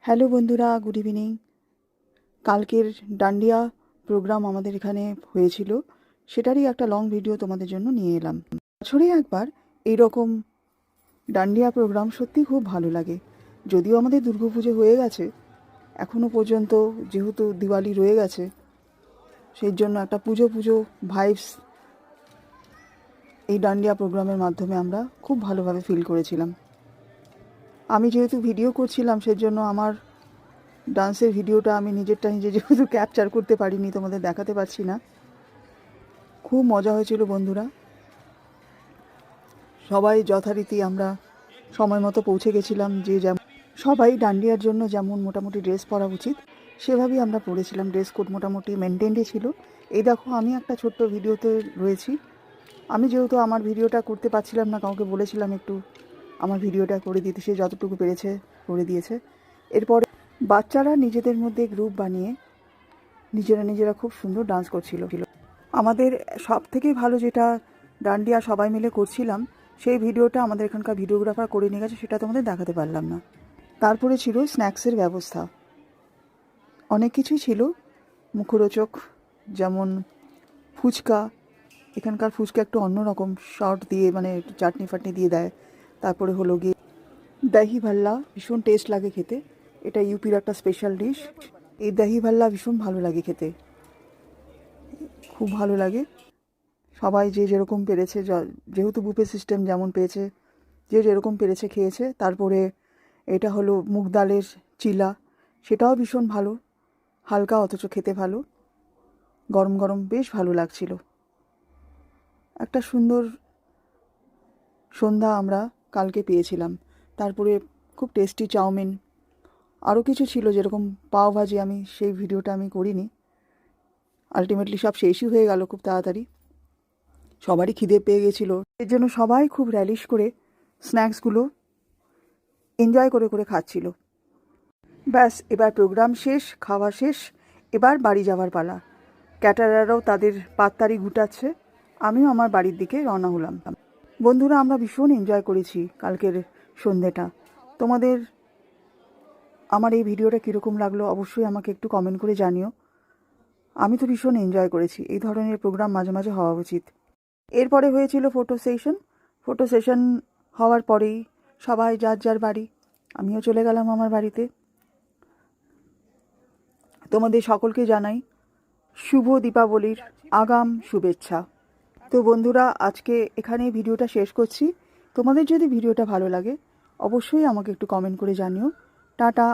Hello বন্ধুরা, good evening. কালকের dandiya programme আমাদের এখানে হয়েছিল, সেটারই একটা লং ভিডিও তোমাদের জন্য নিয়ে এলাম। বছরে একবার এইরকম ডান্ডিয়া প্রোগ্রাম সত্যি খুব ভালো লাগে। যদিও আমাদের দুর্গাপুজো হয়ে গেছে, এখনও পর্যন্ত যেহেতু দিওয়ালি রয়ে গেছে, সেই জন্য একটা পুজো পুজো ভাইবস এই ডান্ডিয়া প্রোগ্রামের মাধ্যমে আমরা খুব ভালোভাবে ফিল করেছিলাম। আমি যেহেতু ভিডিও করছিলাম, সেজন্য আমার ডান্সের ভিডিওটা আমি নিজেরটা নিজে যেহেতু ক্যাপচার করতে পারিনি, তোমাদের দেখাতে পারছি না। খুব মজা হয়েছিল বন্ধুরা। সবাই যথারীতি আমরা সময় মতো পৌঁছে গেছিলাম। যে যেমন সবাই ডান্ডিয়ার জন্য যেমন মোটামুটি ড্রেস পরা উচিত সেভাবেই আমরা পরেছিলাম। ড্রেস কোড মোটামুটি মেনটেনই ছিল। এই দেখো, আমি একটা ছোট্ট ভিডিওতে রয়েছি। আমি যেহেতু আমার ভিডিওটা করতে পারছিলাম না, কাউকে বলেছিলাম একটু আমার ভিডিওটা করে দিতে, সে যতটুকু পেরেছে করে দিয়েছে। এরপরে বাচ্চারা নিজেদের মধ্যে গ্রুপ বানিয়ে নিজেরা খুব সুন্দর ডান্স করছিল। আমাদের সব থেকে ভালো যেটা ডান্ডিয়া সবাই মিলে করছিলাম, সেই ভিডিওটা আমাদের এখানকার ভিডিওগ্রাফার করে নিয়ে গেছে, সেটা তোমাদের দেখাতে পারলাম না। তারপরে ছিল স্ন্যাক্সের ব্যবস্থা, অনেক কিছুই ছিল মুখরোচক, যেমন ফুচকা। এখানকার ফুচকা একটু অন্যরকম, শর্ট দিয়ে মানে চাটনি ফাটনি দিয়ে দেয়। তারপরে হলো গিয়ে দহি ভাল্লা, ভীষণ টেস্ট লাগে খেতে। এটা ইউপির একটা স্পেশাল ডিশ। এই দহি ভাল্লা ভীষণ ভালো লাগে খেতে, খুব ভালো লাগে। সবাই যে যেরকম পেরেছে, যেহেতু বুফে সিস্টেম, যেমন পেয়েছে যে যেরকম পেরেছে খেয়েছে। তারপরে এটা হলো মুগ ডালের চিলা, সেটাও ভীষণ ভালো, হালকা অথচ খেতে ভালো, গরম গরম বেশ ভালো লাগছিল। একটা সুন্দর সন্ধ্যা আমরা কালকে পেয়েছিলাম। তারপরে খুব টেস্টি চাউমিন, আরও কিছু ছিল, যেরকম পাও ভাজি। আমি সেই ভিডিওটা আমি করিনি, আলটিমেটলি সব শেষই হয়ে গেল খুব তাড়াতাড়ি। সবারই খিদে পেয়ে গেছিলো, এর জন্য সবাই খুব র্যালিশ করে স্ন্যাক্সগুলো এনজয় করে করে খাচ্ছিল। ব্যাস, এবার প্রোগ্রাম শেষ, খাওয়া শেষ, এবার বাড়ি যাওয়ার পালা। ক্যাটারাররাও তাদের পাত্তারি গুটাচ্ছে, আমিও আমার বাড়ির দিকে রওনা হলাম। বন্ধুরা, আমরা ভীষণ এনজয় করেছি কালকের সন্ধ্যেটা। তোমাদের আমার এই ভিডিওটা কীরকম লাগলো অবশ্যই আমাকে একটু কমেন্ট করে জানিও। আমি তো ভীষণ এনজয় করেছি। এই ধরনের প্রোগ্রাম মাঝে মাঝে হওয়া উচিত। এরপরে হয়েছিল ফটো সেশন। ফটো সেশন হওয়ার পরেই সবাই যার যার বাড়ি, আমিও চলে গেলাম আমার বাড়িতে। তোমাদের সকলকে জানাই শুভ দীপাবলির আগাম শুভেচ্ছা। তো বন্ধুরা, আজকে এখানেই ভিডিওটা শেষ করছি। তোমাদের যদি ভিডিওটা ভালো লাগে অবশ্যই আমাকে একটু কমেন্ট করে জানিও। টাটা।